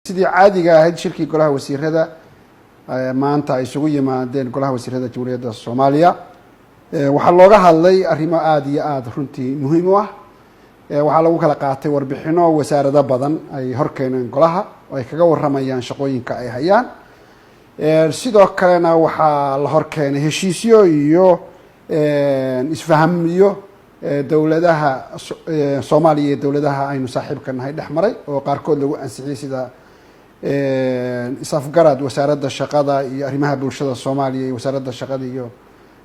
sidii caadiga ahayd shirkii golaha wasiirada maanta ay isugu yimaadeen golaha wasiirada Jamhuuriyadda Soomaaliya waxaa looga hadlay arrimo aad iyo aad runtii muhiim u ah waxaa lagu kala qaatay warbixino wasaarado badan ay horkeeneen golaha oo ay kaga waramayaan shaqooyinka ay hayaan sidoo kalena waxaa la horkeenay heshiisyo iyo isfahamyo dawladaha Soomaaliya iyo dawladaha aynu saaxiibka nahay dhexmaray oo qaarkood lagu ansixiyay sida isafgarad wasaaradda shaqada iyo arrimaha bulshada Soomaaliya iyo wasaaradda shaqada iyo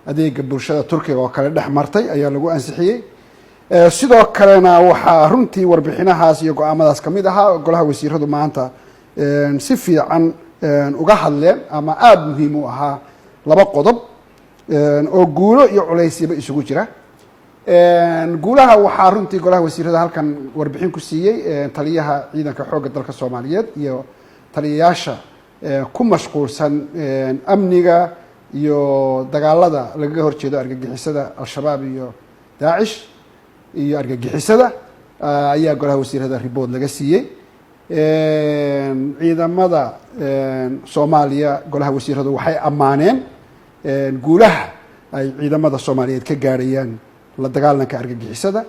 adeega bulshada Turkiga oo kale dhexmartay ayaa lagu ansixiyay sidoo kalena waxaa runtii warbixinahaas iyo go'aamadaas kamid ahaa golaha wasiiradu maanta si fiican uga hadleen ama aad muhiim u ahaa laba qodob oo guulo iyo culeysba isugu jira guulaha waxaa runtii golaha wasiirada halkan warbixin ku siiyay taliyaha ciidanka xoogga dalka Soomaaliyeed iyo taliyayaasha ku mashquulsan amniga iyo dagaalada lagaga horjeedo argagixisada al-shabaab iyo daacish iyo argagixisada ayaa golaha wasiirada report laga siiyay ciidamada Soomaaliya golaha wasiiradu waxay ammaaneen guulaha ay ciidamada Soomaaliyeed ka gaarayaan la dagaalanka argagixisada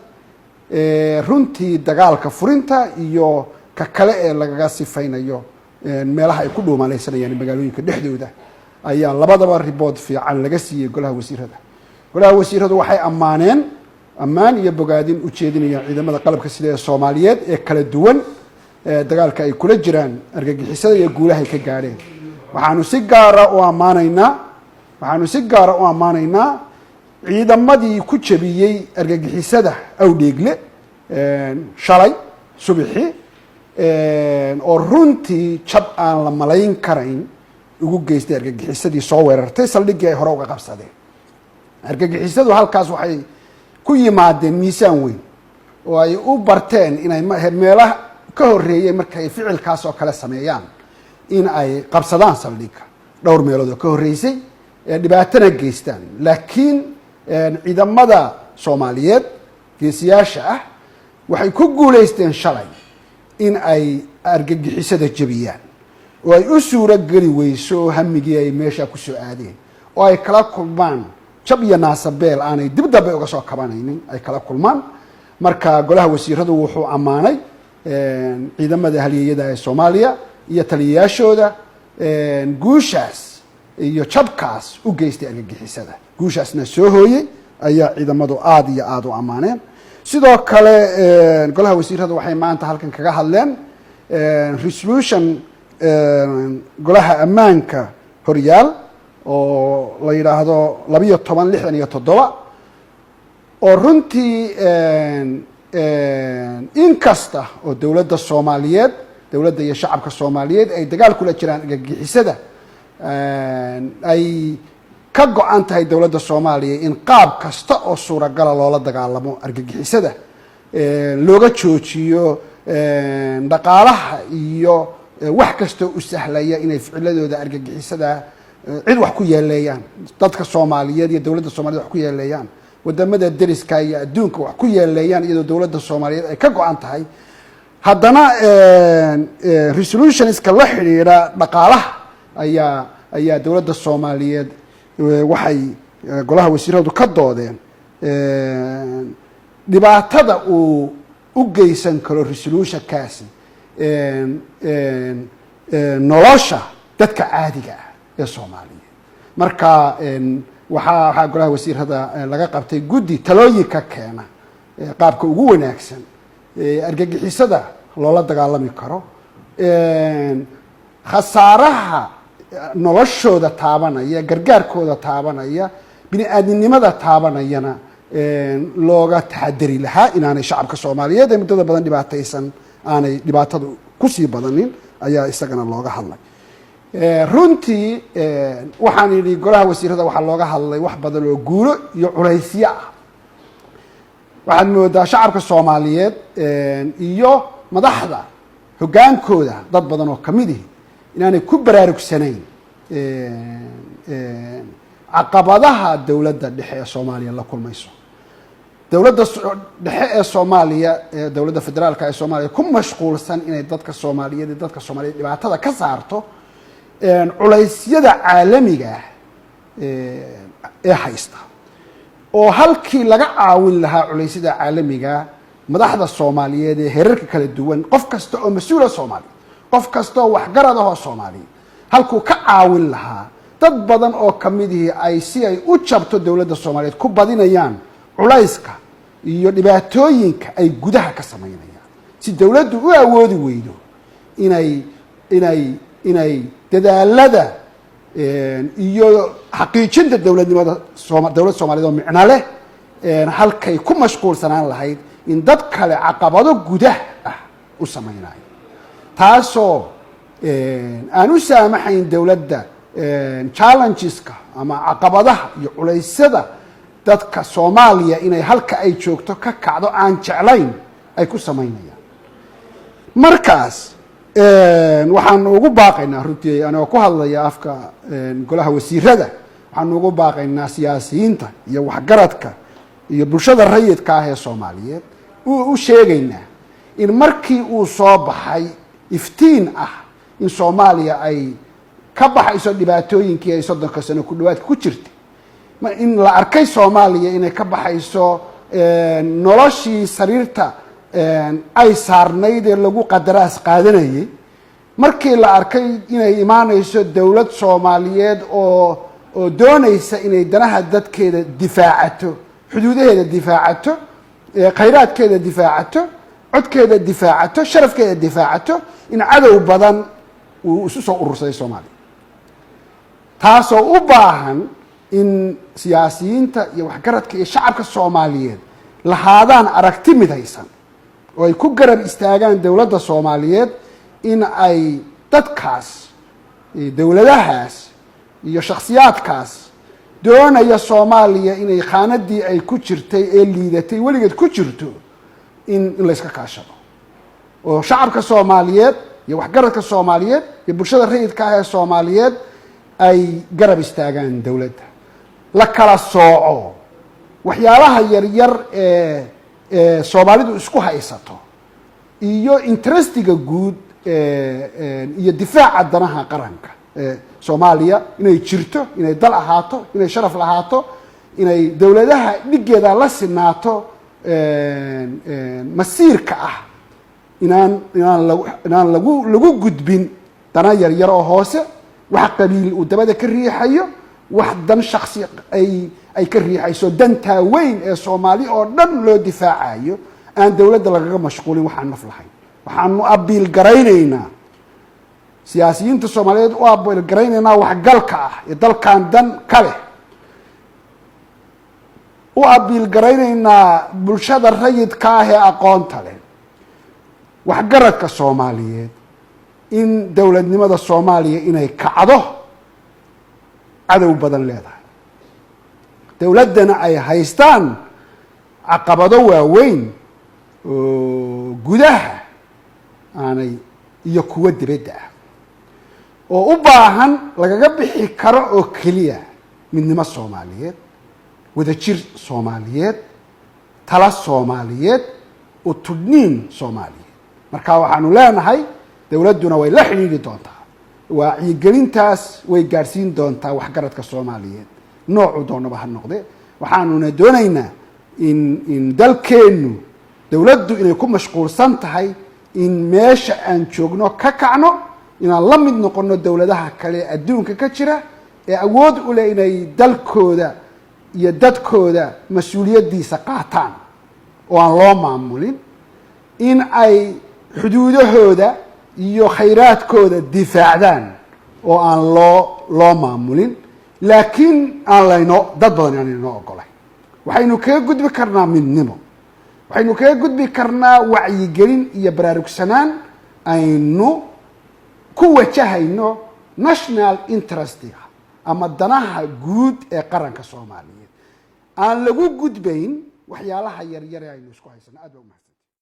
runtii dagaalka furinta iyo ka kale ee lagaga sifaynayo meelaha ay ku dhuumalaysanayaan magaalooyinka dhexdooda ayaa labadaba report fiican laga siiyay golaha wasiirada golaha wasiiradu waxay ammaan iyo bogaadin u jeedinayaan ciidamada qalabka sida ee Soomaaliyeed ee kala duwan dagaalka ay kula jiraan argagixisada iyo guulaha ay ka gaareen waxaanu si gaar ah u amaanaynaa ciidamadii ku jabiyay argagixisada awdheegle shalay subaxii oo runtii jab aan la malayn karayn ugu geystay argagixisadii soo weerartay saldhigii ay hore uga qabsadeen argagixisadu halkaas waxay ku yimaadeen miisaan weyn oo ay u barteen inay meelaha ka horeeyay markay ficilkaas oo kale sameeyaan in ay qabsadaan saldhiga dhowr meelood oo ka horeysay dhibaatana geystaan laakiin ciidamada Soomaaliyeed geesiyaasha ah waxay ku guuleysteen shalay in ay argagixisada jabiyaan oo ay u suura gali weyso hamigii ay meesha ku soo aadeen oo ay kala kulmaan jab iyo naasabeel aanay dib dambe uga soo kabanaynin ay kala kulmaan marka golaha wasiiradu wuxuu ammaanay ciidamada halyeeyada ee Soomaaliya iyo taliyayaashooda guushaas iyo jabkaas u geystay argagixisada guushaasna soo hooyay ayaa ciidamadu aad iyo aad u amaaneen sidoo kale golaha wasiiradu waxay maanta halkan kaga hadleen resolution golaha ammaanka horyaal oo la yiraahdo 1267 oo runtii inkasta oo dawladda Soomaaliyeed dawladda iyo shacabka Soomaaliyeed ay dagaal kula jiraan argagixisada ay ka go'an tahay dawladda Soomaaliya in qaab kasta oo suuragal ah loola dagaalamo argagixisada looga joojiyo dhaqaalaha iyo wax kasta u sahlaya inay ficiladooda argagixisada cid wax ku yeeleeyaan dadka Soomaaliyeed iyo dawladda Soomaaliyeed wax ku yeeleeyaan wadamada dariska iyo adduunka wax ku yeeleeyaan iyadoo dawladda Soomaaliyeed ay ka go'an tahay haddana resolutionska la xiriira dhaqaalaha ayaa dawladda Soomaaliyeed waxay golaha wasiiradu ka doodeen dhibaatada uu u geysan karo resolutionkaasi nolosha dadka caadiga ah ee Soomaaliyeed marka waxaa golaha wasiirada laga qabtay guddi talooyinka keena qaabka ugu wanaagsan argagixisada loola dagaalami karo khasaaraha noloshooda taabanaya gargaarkooda taabanaya bini'aadanimada taabanayana looga taxadari lahaa inaanay shacabka Soomaaliyeed ee muddada badan dhibaataysan aanay dhibaatadu ku sii badanin ayaa isagana looga hadlay runtii waxaan yidhi golaha wasiirada waxaa looga hadlay wax badan oo guulo iyo culaysyo ah waxaad moodaa shacabka Soomaaliyeed iyo madaxda hogaankooda dad badan oo kamid ah inaanay ku baraarugsanayn caqabadaha dawladda dhexe ee Soomaaliya la kulmayso dowladda dhexe ee Soomaaliya ee dowladda federaalka ee Soomaaliya ku mashquulsan inay dadka Soomaaliyeed dhibaatada ka saarto culaysyada caalamiga ah ee haysta oo halkii laga caawin lahaa culaysyada caalamiga madaxda Soomaaliyeed ee heerarka kala duwan qof kasta oo mas'uul Soomaali qof kasta oo waxgarad ah Soomaali halkuu ka caawin lahaa dad badan oo kamidii ay si ay u jabto dowladda Soomaaliyeed ku badinayaan culayska iyo dhibaatooyinka ay gudaha ka sameynayaan si dowladdu u awoodi weydo inay dadaalada iyo xaqiijinta dowladnimada dowladda Soomaaliyeed oo micno leh halkay ku mashquulsanaan lahayd in dad kale caqabado gudaha ah u sameeyaan taasoo aan u saamaxayn dowladda challengeska ama caqabadaha iyo culeysyada dadka Soomaaliya inay halka ay joogto ka kacdo aan jeclayn ay ku sameeyaan markaas waxaan ugu baaqaynaa runtii anoo ku hadlaya afka golaha wasiirada waxaan ugu baaqaynaa siyaasiyiinta iyo waxgaradka iyo bulshada rayidka ah ee Soomaaliyeed u sheegaynaa in markii uu soo baxay iftiin ah in Soomaaliya ay ka baxayso dhibaatooyinkii ay 30 sano ku dhawaad ku jirtay in la arkay Soomaaliya inay ka baxayso noloshii sariirta ay saarnayd ee lagu qadaraas qaadanayay markii la arkay inay imaanayso dowlad Soomaaliyeed oo doonaysa inay danaha dadkeeda difaacato xuduudaheeda difaacato khayraadkeeda difaacato codkeeda difaacato sharafkeeda difaacato in cadow badan uu isu soo urursaday Soomaaliya taasoo u baahan in siyaasiyiinta iyo waxgaradka iyo shacabka Soomaaliyeed lahaadaan aragti midaysan oo ay ku garab istaagaan dowladda Soomaaliyeed in ay dadkaas dowladahaas iyo shakhsiyaadkaas doonaya Soomaaliya inay khaanadii ay ku jirtay ee liidatay waligeed ku jirto in la iska kaashado oo shacabka Soomaaliyeed iyo waxgaradka Soomaaliyeed iyo bulshada rayidka ah ee Soomaaliyeed ay garab istaagaan dowladda la kala sooco waxyaalaha yar yar ee Soomaalidu isku haysato iyo interestiga guud iyo difaaca danaha qaranka Soomaaliya inay jirto inay dal ahaato inay sharaf lahaato inay dowladaha dhigeeda la sinaato masiirka ah inaan lagu gudbin dana yar yar oo hoose wax qabiil uu dabada ka riixayo wax dan shakhsi ay ka riixayso danta weyn ee Soomaali oo dhan loo difaacayo aan dowladda lagaga mashquulin waxaan naf lahayn waxaanu abiil garaynaynaa siyaasiyiinta Soomaaliyeed oo abiil garaynaynaa wax galka ah ee dalkan dan kale oo abiil garaynaynaa bulshada rayidka ah ee aqoonta leh waxgaradka Soomaaliyeed in dowladnimada Soomaaliya inay kacdo cadow badan leedahay dowladana ay haystaan caqabado waaweyn oo gudaha aanay iyo kuwa dibadda ah oo u baahan lagaga bixi karo oo kaliya midnimo Soomaaliyeed wadajir Soomaaliyeed tala Soomaaliyeed oo tudniin Soomaaliyeed marka waxaanu leenahay dowladuna way la xiriiri doontaa wacyigelintaas way gaarsiin doontaa waxgaradka Soomaaliyeed noocu doonaba ha noqde waxaanuna doonaynaa in dalkeenu dowladdu inay ku mashquulsan tahay in meesha aan joogno ka kacno inaan la mid noqono dowladaha kale adduunka ka jira ee awood u leh inay dalkooda iyo dadkooda mas'uuliyadiisa qaataan oo aan loo maamulin in ay xuduudahooda iyo khayraadkooda difaacdaan oo aan loo maamulin laakiin aan layno dad badan aan inoo ogolay waxaynu kaga gudbi karnaa midnimo waxaynu kaga gudbi karnaa wacyigelin iyo baraarugsanaan aynu ku wajahayno national interestiga ama danaha guud ee qaranka Soomaaliyeed aan lagu gudbayn waxyaalaha yar yar aynu isku haysano aad u mahadsan